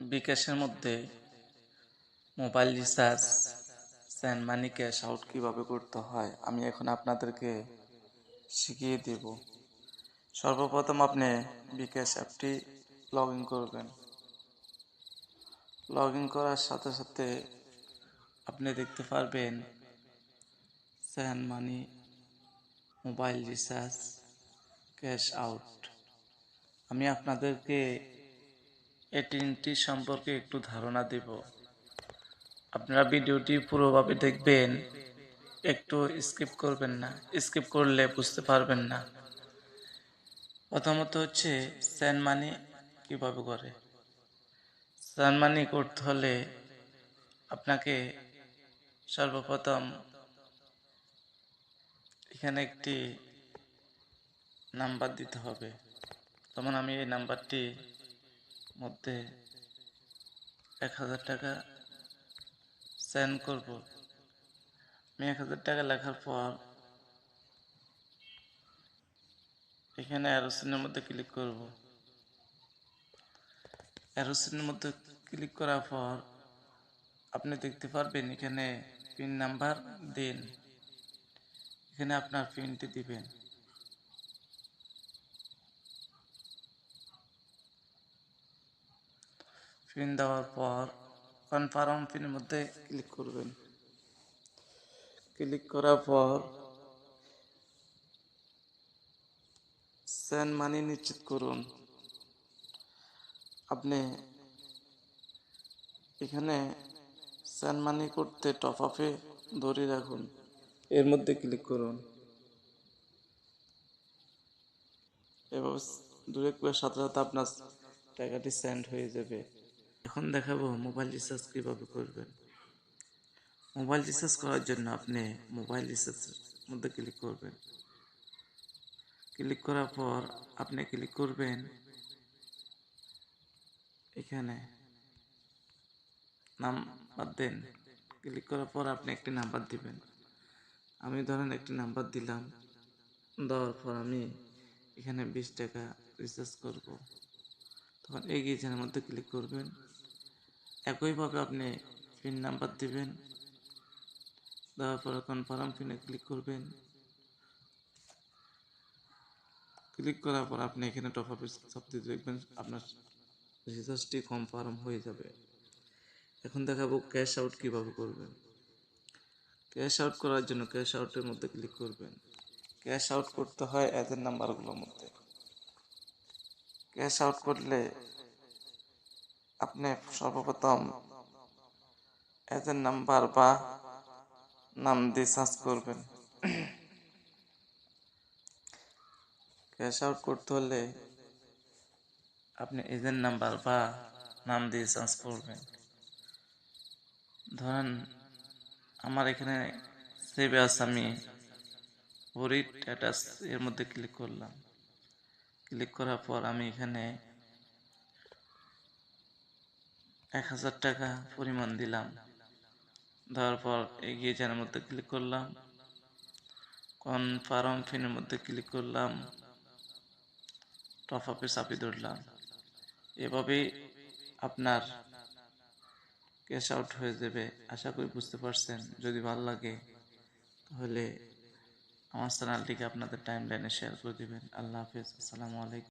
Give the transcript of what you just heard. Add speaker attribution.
Speaker 1: বিকাশের মধ্যে mobile recharge send money cash out কীভাবে করতে হয় আমি এখন আপনাদেরকে শিখিয়ে দেব। সর্বপ্রথম আপনি বিকাশ অ্যাপটি লগ ইন করবেন। লগ ইন করার সাথে সাথে আপনি দেখতে পারবেন send money, mobile recharge, cash out. আমি আপনাদেরকে এই তিনটি সম্পর্কে একটু ধারণা দেব। আপনারা ভিডিওটি পুরোভাবে দেখবেন, একটু স্কিপ করবেন না, স্কিপ করলে বুঝতে পারবেন না। প্রথমত হচ্ছে সেন্ড মানি কীভাবে করে। সেন্ড মানি করতে হলে আপনাকে সর্বপ্রথম এখানে একটি নাম্বার দিতে হবে। যেমন আমি এই নাম্বারটি মধ্যে 1000 টাকা সেন্ড করব। আমি 1000 টাকা লেখার পর এখানে অ্যারো চিহ্নের মধ্যে ক্লিক করব। অ্যারো চিহ্নের মধ্যে ক্লিক করার পর আপনি দেখতে পারবেন এখানে পিন নাম্বার দিন। এখানে আপনার পিনটি দিবেন। পিন দেওয়ার পর কনফার্ম পিনের মধ্যে ক্লিক করবেন। ক্লিক করার পর সেন্ড মানি নিশ্চিত করুন। আপনি এখানে সেন্ড মানি করতে টপ আপে ধরে রাখুন, এর মধ্যে ক্লিক করুন। এবার দূরে করে সাথে সাথে আপনার টাকাটি সেন্ড হয়ে যাবে। এখন দেখাবো মোবাইল রিচার্জ কীভাবে করবেন। মোবাইল রিচার্জ করার জন্য আপনি মোবাইল রিচার্জের মধ্যে ক্লিক করবেন। ক্লিক করার পর আপনি ক্লিক করবেন এখানে নাম্বার দেন। ক্লিক করার পর আপনি একটি নাম্বার দিবেন। আমি ধরেন একটি নাম্বার দিলাম। দেওয়ার পর আমি এখানে 20 টাকা রিচার্জ করব। তখন এগিয়ে যাওয়ার মধ্যে ক্লিক করবেন। একইভাবে আপনি পিন নাম্বার দিবেন। দেওয়ার পর কনফার্ম পিনে ক্লিক করবেন। ক্লিক করার পর আপনি এখানে টপ আপে চাপ দিয়ে দেখবেন আপনার রিচার্জটি কনফার্ম হয়ে যাবে। এখন দেখাবো ক্যাশ আউট কীভাবে করবেন। ক্যাশ আউট করার জন্য ক্যাশ আউটের মধ্যে ক্লিক করবেন। ক্যাশ আউট করতে হয় এজেন্ট নাম্বারগুলোর মধ্যে। ক্যাশ আউট করলে আপনি সর্বপ্রথম এজেন্ট নাম্বার বা নাম দিয়ে সার্চ করবেন। ক্যাশ আউট করতে হলে আপনি এজেন্ট নাম্বার বা নাম দিয়ে সার্চ করবেন। ধরেন আমার এখানে সেভ আছে, আমি হরিট স্ট্যাটাস এর মধ্যে ক্লিক করলাম। ক্লিক করার পর আমি এখানে 1000 টাকা পরিমাণ দিলাম। দেওয়ার পর এগিয়ে যাওয়ার মধ্যে ক্লিক করলাম। কনফার্ম পিনের মধ্যে ক্লিক করলাম। টপ আপে চাপিয়ে ধরলাম। এভাবেই আপনার ক্যাশ আউট হয়ে যাবে। আশা করি বুঝতে পারছেন। যদি ভালো লাগে তাহলে আমার চ্যানেলটিকে আপনাদের টাইমলাইনে শেয়ার করে দিবেন। আল্লাহ হাফেজ। আসসালামু আলাইকুম।